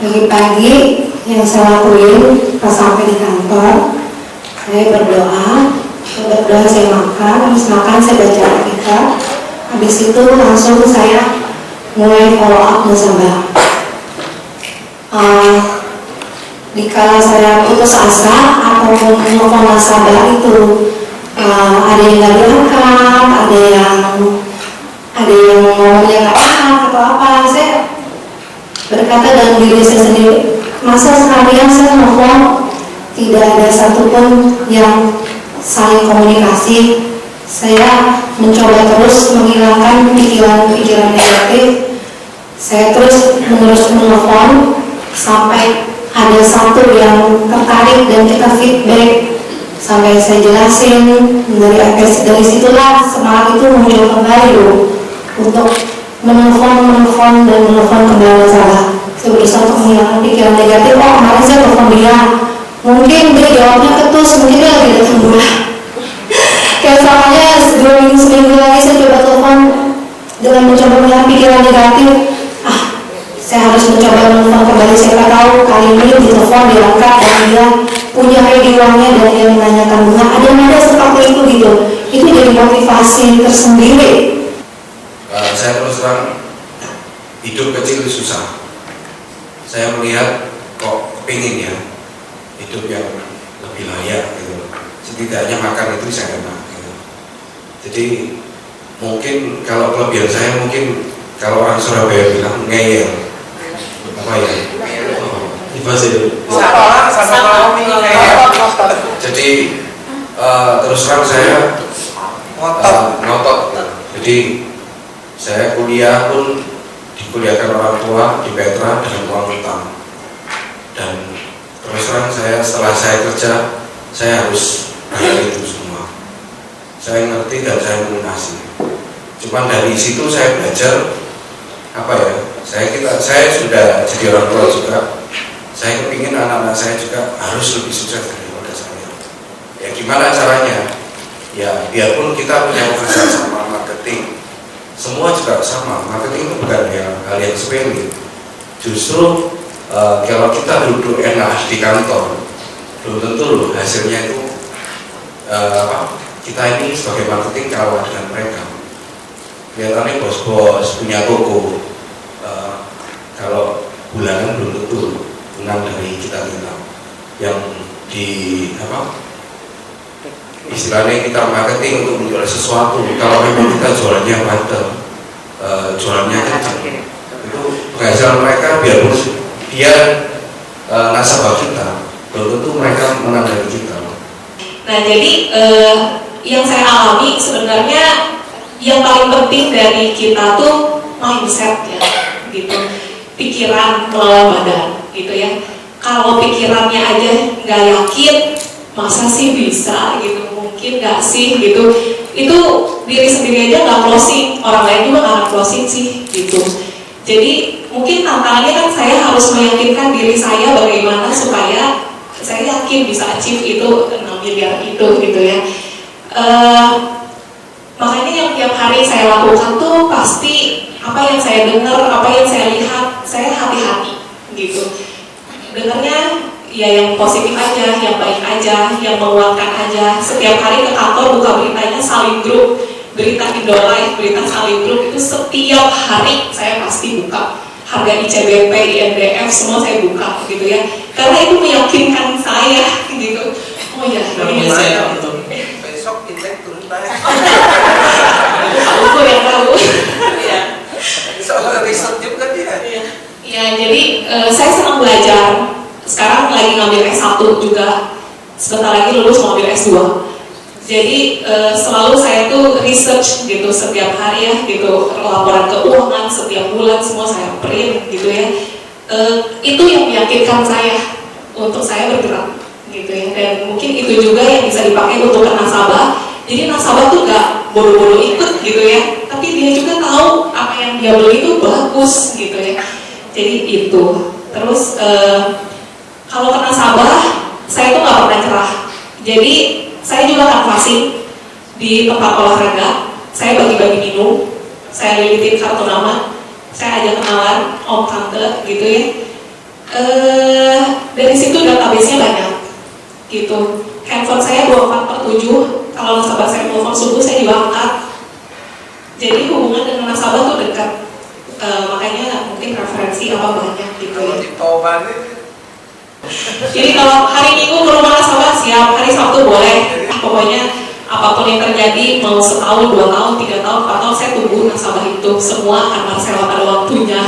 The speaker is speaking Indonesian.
Pagi-pagi yang saya lakuin pas sampai di kantor, saya berdoa, saya makan, habis makan saya baca Alkitab, habis itu langsung saya mulai follow up nasabah. Dikala saya putus asa atau menelpon nasabah itu ada yang nggak diangkat, ada yang ngomongnya nggak enak atau apa, saya berkata dalam diri saya sendiri, masa sekalian saya nelfon tidak ada satupun yang saling komunikasi. Saya mencoba terus menghilangkan pikiran-pikiran negatif. Saya terus menerus menelpon sampai ada satu yang tertarik dan kita feedback sampai saya jelasin dari situlah semangat itu muncul kembali untuk menelpon kembali nasabah. Saya berusaha untuk menghilangkan pikiran negatif. Kemarin saya telepon dia, mungkin dia jawabnya ketus, mungkin dia lagi datang bulan. Kayak soalnya 2 minggu seminggu lagi saya coba telepon dengan mencoba menghilangkan pikiran negatif. Saya harus mencoba menelpon kembali, siapa tahu kali ini di telepon diangkat dan dia punya ID uangnya dan dia menanyakan bunga. Ada seperti itu gitu. Itu jadi motivasi tersendiri. Saya terus terang hidup kecil susah. Saya melihat kok kepingin ya hidup yang lebih layak gitu. Setidaknya makan itu bisa enak gitu. Jadi mungkin kalau kelebihan saya mungkin kalau orang Surabaya bilang ngeyel. Apa ya? Jadi terus terang saya ngotot. Jadi saya kuliah pun dikuliahkan orang tua di Petra dengan uang utang. Dan terus terang setelah saya kerja saya harus bayar itu semua. Saya ngerti dan saya melunasi. Cuman dari situ saya belajar apa ya? Saya sudah jadi orang tua juga. Saya kepingin anak-anak saya juga harus lebih sukses daripada saya. Ya gimana caranya? Ya biarpun kita punya usaha sama marketing, semua juga sama. Marketing itu bukan hal yang sepele. Justru kalau kita duduk enak di kantor, belum tentu loh hasilnya itu kita ini sebagai marketing kalah dengan mereka. Kelihatannya bos-bos punya toko, kalau bulanan belum tentu menang dari kita yang di istilahnya kita marketing untuk menjual sesuatu. Kalau memang kita jualannya bandel, jualannya kecil, itu penghasilan mereka biarpun dia nasabah kita, belum tentu mereka menang dari kita. Nah jadi yang saya alami sebenarnya yang paling penting dari kita tuh mindset ya, gitu, pikiran melawan badan, gitu ya. Kalau pikirannya aja nggak yakin, masa sih bisa gitu, mungkin nggak sih gitu, itu diri sendiri aja nggak closing, orang lain juga nggak closing sih gitu. Jadi mungkin tantangannya kan saya harus meyakinkan diri saya bagaimana supaya saya yakin bisa achieve itu 6 miliar itu gitu ya. Makanya yang tiap hari saya lakukan tuh pasti apa yang saya dengar, apa yang saya lihat, saya hati-hati gitu. Dengarnya ya yang positif aja, yang baik aja, yang menguatkan aja. Setiap hari ke kantor buka beritanya Salim Group, berita Indolife, berita Salim Group itu setiap hari saya pasti buka. Harga ICBP, INDF semua saya buka gitu ya. Karena itu meyakinkan saya gitu. Oh ya, ini saya besok indeks turun banyak. Aku yang tahu. Iya. Soal riset juga dia. Ya, jadi saya senang belajar. Sekarang lagi ngambil S1 juga. Sebentar lagi lulus mau ambil S2. Jadi selalu saya tuh research gitu setiap hari ya gitu, laporan keuangan setiap bulan semua saya print gitu ya. Itu yang meyakinkan saya untuk saya bergerak gitu ya. Dan mungkin itu juga yang bisa dipakai untuk nasabah. Jadi nasabah tuh gak bodoh-bodoh ikut gitu ya, tapi dia juga tahu apa yang dia beli itu bagus gitu ya. Jadi itu. Terus kalau ke nasabah saya tuh gak pernah cerah. Jadi saya juga kanvasin di tempat olahraga, saya bagi-bagi minum, saya lilitin kartu nama, saya ajak kenalan om tante gitu ya. Dari situ database-nya banyak gitu. Handphone saya 24/7, kalau nasabah saya telepon subuh saya juga angkat. Jadi hubungan dengan nasabah tuh dekat. Makanya mungkin referensi apa banyak gitu Kalau ya. di Toban Jadi kalau hari Minggu ke rumah nasabah siap, hari Sabtu boleh. Pokoknya apapun yang terjadi, mau setahun, 2 tahun, 3 tahun, 4 tahun, saya tunggu nasabah itu. Semua karena saya pada waktunya.